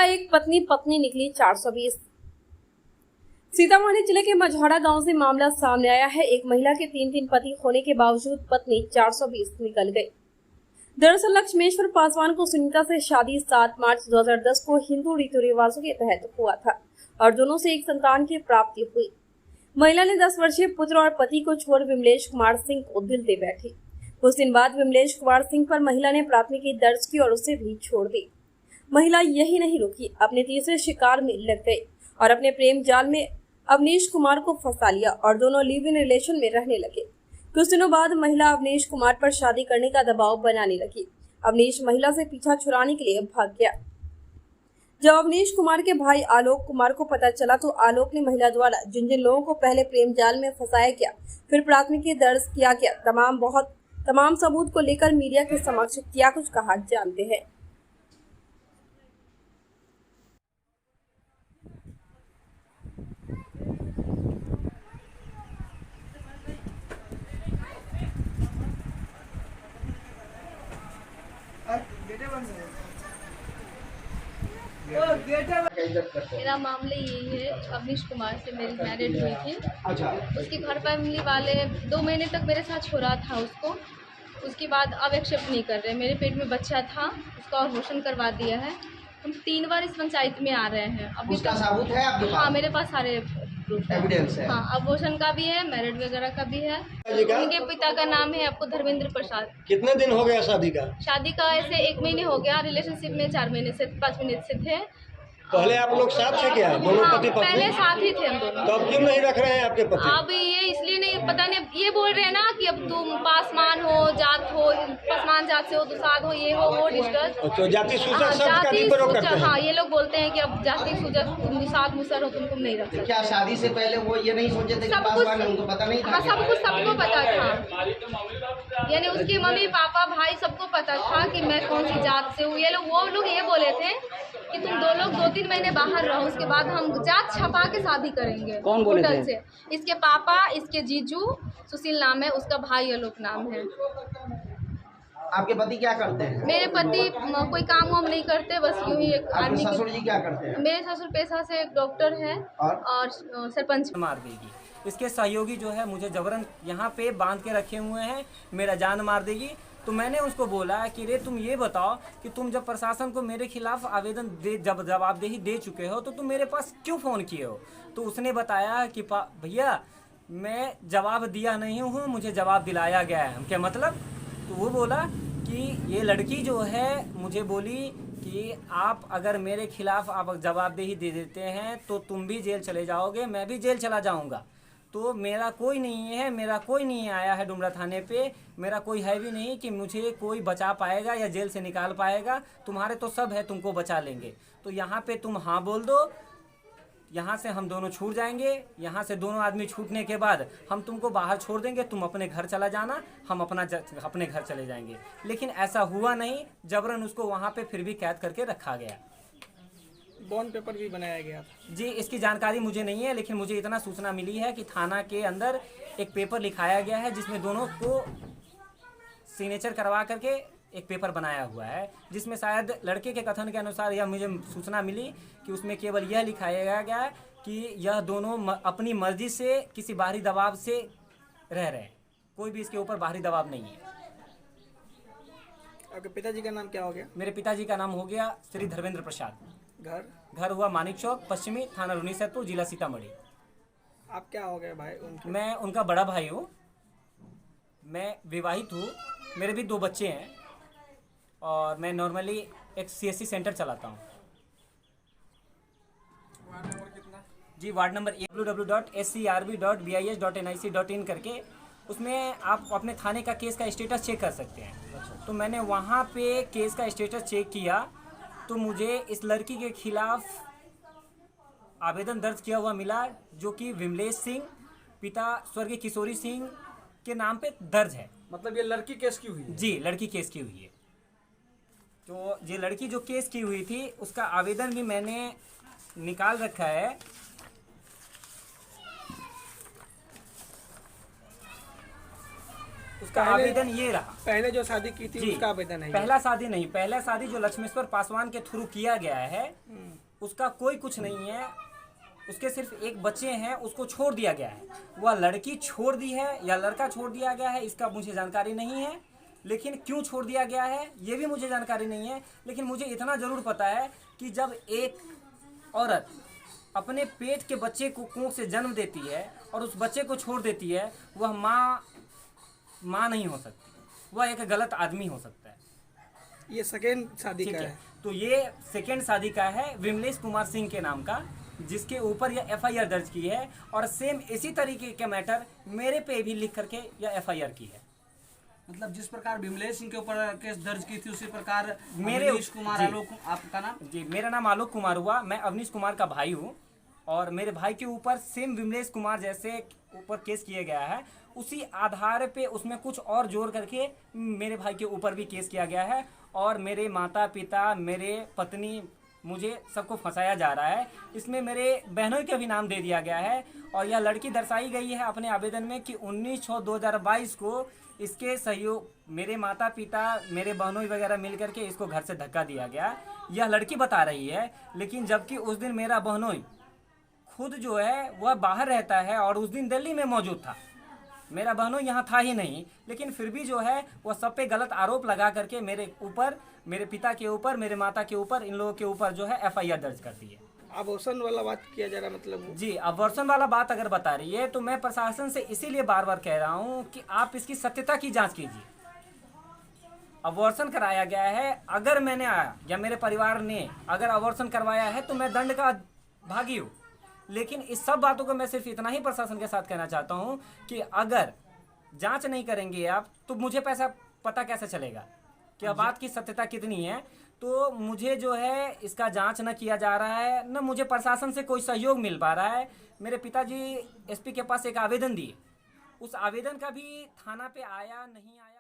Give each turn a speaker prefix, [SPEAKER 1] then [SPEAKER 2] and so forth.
[SPEAKER 1] एक पत्नी पत्नी निकली 420। सीतामढ़ी जिले के मझौड़ा गांव से मामला सामने आया है। एक महिला के तीन पति होने के बावजूद पत्नी 420 निकल गई। दरअसल लक्ष्मेश्वर पासवान को सुनीता से शादी 7 मार्च 2010 को हिंदू रीति रिवाजों के तहत हुआ था और दोनों से एक संतान की प्राप्ति हुई। महिला ने 10 वर्षीय पुत्र और पति को छोड़ विमलेश कुमार सिंह को दिल दे बैठी। कुछ दिन बाद विमलेश कुमार सिंह पर महिला ने प्राथमिकी दर्ज की और उसे भी छोड़ दी। महिला यही नहीं रुकी, अपने तीसरे शिकार में लग गई और अपने प्रेम जाल में अवनीश कुमार को फंसा लिया और दोनों लिव इन रिलेशन में रहने लगे। कुछ दिनों बाद महिला अवनीश कुमार पर शादी करने का दबाव बनाने लगी। अवनीश महिला से पीछा छुड़ाने के लिए भाग गया। जब अवनीश कुमार के भाई आलोक कुमार को पता चला तो आलोक ने महिला द्वारा जिन जिन लोगों को पहले प्रेम जाल में फंसाया गया, फिर प्राथमिकी दर्ज किया गया, तमाम सबूत को लेकर मीडिया के समक्ष क्या कुछ कहा जानते हैं।
[SPEAKER 2] मेरा मामला यही है, अवनीश कुमार से मेरी मैरिड हुई थी। अच्छा। उसके घर फैमिली वाले 2 महीने तक मेरे साथ छोड़ा था उसको। उसके बाद अब एक्सेप्ट नहीं कर रहे। मेरे पेट में बच्चा था, उसका अबॉर्शन करवा दिया है। हम 3 बार इस पंचायत में आ रहे हैं। अभी
[SPEAKER 3] उसका सबूत है आपके पास?
[SPEAKER 2] हाँ, मेरे पास सारे
[SPEAKER 3] एविडेंस है।
[SPEAKER 2] हाँ, अबॉर्शन का भी है, मैरिड वगैरह का भी है। उनके पिता का नाम है आपको धर्मेंद्र प्रसाद।
[SPEAKER 4] कितने दिन हो गया शादी का?
[SPEAKER 2] शादी का ऐसे 1 महीने हो गया। रिलेशनशिप में 4 महीने से 5 महीने से थे।
[SPEAKER 4] पहले आप लोग साथ से क्या है? दोनों पति पत्नी?
[SPEAKER 2] पहले साथ ही थे हम दोनों।
[SPEAKER 4] तो अब क्यों नहीं रख रहे हैं आपके पति?
[SPEAKER 2] अब ये इसलिए नहीं, पता नहीं, ये बोल रहे हैं ना कि अब तुम पासवान हो, जात हो, पासवान जात से हो, दुसाध हो, ये हो, वो डिस्टर्स।
[SPEAKER 4] तो जाति सूचक शब्द का भी प्रयोग करते हैं?
[SPEAKER 2] हाँ, ये लोग बोलते हैं कि अब जाति सूचक दुसाध मुसर हो, तुमको नहीं रख सकते।
[SPEAKER 3] क्या शादी से पहले वो ये नहीं सोचे थे कि पासवान है, उनको पता नहीं था?
[SPEAKER 2] हाँ, सब कुछ सबको पता था। यानी उसके मम्मी पापा भाई सबको पता था कि मैं कौन सी जात से हूँ। वो लोग ये बोले थे कि तुम 2-3 महीने बाहर रहो, उसके बाद हम जात छपा के शादी करेंगे।
[SPEAKER 4] कौन बोले थे?
[SPEAKER 2] से इसके पापा, इसके जीजू सुशील नाम है, उसका भाई आलोक नाम है।
[SPEAKER 3] आपके पति क्या करते हैं?
[SPEAKER 2] मेरे पति कोई काम वाम नहीं करते, बस यूं ही एक आदमी।
[SPEAKER 3] ससुर जी क्या करते हैं?
[SPEAKER 2] मेरे ससुर पेशा से एक डॉक्टर है और सरपंच।
[SPEAKER 5] मार देगी। इसके सहयोगी जो है मुझे जबरन यहाँ पे बांध के रखे हुए हैं, मेरा जान मार देगी। तो मैंने उसको बोला कि रे तुम ये बताओ कि तुम जब प्रशासन को मेरे खिलाफ आवेदन दे जब जवाबदेही दे चुके हो तो तुम मेरे पास क्यों फ़ोन किए हो? तो उसने बताया कि भैया मैं जवाब दिया नहीं हूँ, मुझे जवाब दिलाया गया है। क्या मतलब? तो वो बोला कि ये लड़की जो है मुझे बोली कि आप अगर मेरे खिलाफ आप जवाबदेही दे देते हैं तो तुम भी जेल चले जाओगे, मैं भी जेल चला जाऊँगा। तो मेरा कोई नहीं आया है डुमरा थाने पे, मेरा कोई है भी नहीं कि मुझे कोई बचा पाएगा या जेल से निकाल पाएगा। तुम्हारे तो सब है, तुमको बचा लेंगे। तो यहाँ पे तुम हाँ बोल दो, यहाँ से हम दोनों छूट जाएंगे। यहाँ से दोनों आदमी छूटने के बाद हम तुमको बाहर छोड़ देंगे, तुम अपने घर चला जाना, हम अपने घर चले जाएंगे। लेकिन ऐसा हुआ नहीं, जबरन उसको वहाँ पे फिर भी कैद करके रखा गया।
[SPEAKER 4] बॉन्ड पेपर भी बनाया गया था
[SPEAKER 5] जी। इसकी जानकारी मुझे नहीं है, लेकिन मुझे इतना सूचना मिली है कि थाना के अंदर एक पेपर लिखाया गया है जिसमें दोनों को सिग्नेचर करवा करके एक पेपर बनाया हुआ है, जिसमें शायद लड़के के कथन के अनुसार यह मुझे सूचना मिली कि उसमें केवल यह लिखाया गया है कि यह दोनों अपनी मर्जी से किसी बाहरी दबाव से रह रहे हैं, कोई भी इसके ऊपर बाहरी दबाव नहीं है।
[SPEAKER 4] आपके पिताजी का नाम क्या हो गया?
[SPEAKER 5] मेरे पिताजी का नाम हो गया श्री धर्मेंद्र प्रसाद। घर हुआ मानिक चौक, पश्चिमी थाना रूनीसैदपुर, जिला सीतामढ़ी।
[SPEAKER 4] आप क्या हो गए भाई उनके?
[SPEAKER 5] मैं उनका बड़ा भाई हूँ। मैं विवाहित हूँ, मेरे भी 2 बच्चे हैं और मैं नॉर्मली एक CSC सेंटर चलाता हूँ।
[SPEAKER 4] वार्ड नंबर कितना?
[SPEAKER 5] जी, वार्ड नंबर www.scrb.bis.nic.in करके उसमें आप अपने थाने का केस का स्टेटस चेक कर सकते हैं। तो मैंने वहाँ पे केस का स्टेटस चेक किया तो मुझे इस लड़की के खिलाफ आवेदन दर्ज किया हुआ मिला, जो कि विमलेश सिंह पिता स्वर्गीय किशोरी सिंह के नाम पे दर्ज है।
[SPEAKER 4] मतलब ये लड़की केस की हुई है?
[SPEAKER 5] जी, लड़की केस की हुई है। तो ये लड़की जो केस की हुई थी उसका आवेदन भी मैंने निकाल रखा है। उसका आवेदन ये रहा।
[SPEAKER 4] पहले जो शादी की थी उसका आवेदन है?
[SPEAKER 5] पहला शादी नहीं, पहला शादी जो लक्ष्मेश्वर पासवान के थ्रू किया गया है उसका कोई कुछ नहीं है, उसके सिर्फ एक बच्चे हैं, उसको छोड़ दिया गया है। वह लड़की छोड़ दी है या लड़का छोड़ दिया गया है इसका मुझे जानकारी नहीं है, लेकिन क्यों छोड़ दिया गया है ये भी मुझे जानकारी नहीं है। लेकिन मुझे इतना ज़रूर पता है कि जब एक औरत अपने पेट के बच्चे को कोख से जन्म देती है और उस बच्चे को छोड़ देती है, वह माँ नहीं हो सकती, वह एक गलत आदमी हो सकता है।
[SPEAKER 4] ये सेकेंड शादी
[SPEAKER 5] ठीक
[SPEAKER 4] का
[SPEAKER 5] है,
[SPEAKER 4] है।
[SPEAKER 5] तो ये सेकेंड शादी का है विमलेश कुमार सिंह के नाम का, जिसके ऊपर यह एफआईआर दर्ज की है और सेम इसी तरीके के मैटर मेरे पे भी लिख करके यह एफआईआर की है।
[SPEAKER 6] मतलब जिस प्रकार विमलेश सिंह के ऊपर केस दर्ज की थी उसी प्रकार
[SPEAKER 5] मेरे
[SPEAKER 6] अवनीश कुमार
[SPEAKER 5] जी।
[SPEAKER 6] आलोक, आपका नाम?
[SPEAKER 5] जी, मेरा नाम आलोक कुमार हुआ, मैं अवनीश कुमार का भाई हूँ और मेरे भाई के ऊपर सेम विमलेश कुमार जैसे ऊपर केस किया गया है। उसी आधार पे उसमें कुछ और जोड़ करके मेरे भाई के ऊपर भी केस किया गया है और मेरे माता पिता, मेरे पत्नी, मुझे सबको फंसाया जा रहा है। इसमें मेरे बहनों के भी नाम दे दिया गया है और यह लड़की दर्शाई गई है अपने आवेदन में कि 19/6/2022 को इसके सहयोग मेरे माता पिता, मेरे बहनों वगैरह मिल करके इसको घर से धक्का दिया गया, यह लड़की बता रही है। लेकिन जबकि उस दिन मेरा बहनोई खुद जो है वह बाहर रहता है और उस दिन दिल्ली में मौजूद था, मेरा बहनोई यहाँ था ही नहीं, लेकिन फिर भी जो है वह सब पे गलत आरोप लगा करके मेरे ऊपर, मेरे पिता के ऊपर, मेरे माता के ऊपर, इन लोगों के ऊपर जो है एफआईआर दर्ज कर दी है।
[SPEAKER 4] अबॉर्शन वाला बात किया जा रहा है, मतलब वो।
[SPEAKER 5] जी, अबॉर्शन वाला बात अगर बता रही है तो मैं प्रशासन से इसीलिए बार बार कह रहा हूँ कि आप इसकी सत्यता की जांच कीजिए। अबॉर्शन कराया गया है, अगर मैंने या मेरे परिवार ने अगर अबॉर्शन करवाया है तो मैं दंड का भागी हूँ। लेकिन इस सब बातों को मैं सिर्फ इतना ही प्रशासन के साथ कहना चाहता हूँ कि अगर जांच नहीं करेंगे आप तो मुझे पता कैसे चलेगा कि अब बात की सत्यता कितनी है। तो मुझे जो है इसका जांच न किया जा रहा है, न मुझे प्रशासन से कोई सहयोग मिल पा रहा है। मेरे पिताजी एसपी के पास एक आवेदन दिए, उस आवेदन का भी थाना पे आया नहीं आया।